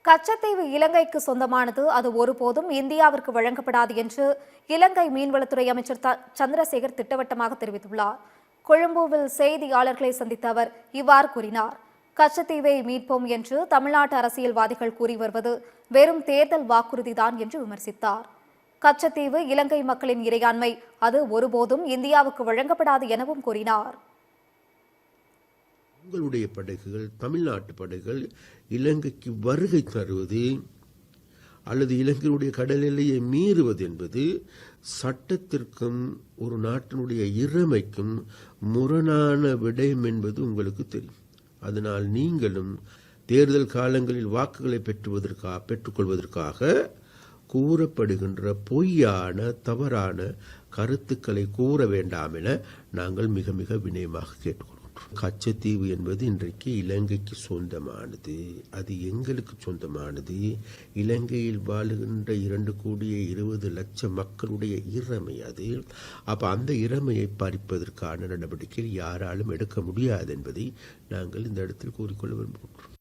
கச்சத்தீவு இலங்கைக்கு சொந்தமானது, அது ஒருபோதும் இந்தியாவிற்கு வழங்கப்படாது என்று இலங்கை மீன்வளத்துறை அமைச்சர் சந்திரசேகர் திட்டவட்டமாக தெரிவித்துள்ளார். கொழும்புவில் செய்தியாளர்களை சந்தித்த அவர் இவ்வாறு கூறினார். கச்சத்தீவை மீட்போம் என்று தமிழ்நாட்டு அரசியல்வாதிகள் கூறி வருவது வெறும் தேர்தல் வாக்குறுதிதான் என்று விமர்சித்தார். கச்சத்தீவு இலங்கை மக்களின் இறையாண்மை, அது ஒருபோதும் இந்தியாவுக்கு வழங்கப்படாது எனவும் கூறினார். உங்களுடைய படகுகள், தமிழ்நாட்டு படகுகள் இலங்கைக்கு வருகை தருவது அல்லது இலங்கையுடைய கடல் எல்லையை மீறுவது என்பது சட்டத்திற்கும் ஒரு நாட்டினுடைய இறைமைக்கும் முரணான விடயம் என்பது உங்களுக்கு தெரியும். அதனால் நீங்களும் தேர்தல் காலங்களில் வாக்குகளை பெற்றுக்கொள்வதற்காக கூறப்படுகின்ற பொய்யான தவறான கருத்துக்களை கூற வேண்டாம் என நாங்கள் மிக மிக வினயமாக கேட்டுக்கொள்கிறோம். கச்சத்தீவு என்பது இன்றைக்கு இலங்கைக்கு சொந்தமானது, அது எங்களுக்கு சொந்தமானது. இலங்கையில் வாழுகின்ற 2,20,00,000 மக்களுடைய இறைமை அது. அப்ப அந்த இறைமையை பறிப்பதற்கான நடவடிக்கைகள் யாராலும் எடுக்க முடியாது என்பதை நாங்கள் இந்த இடத்தில் கூறிக்கொள்ள விரும்புகிறோம்.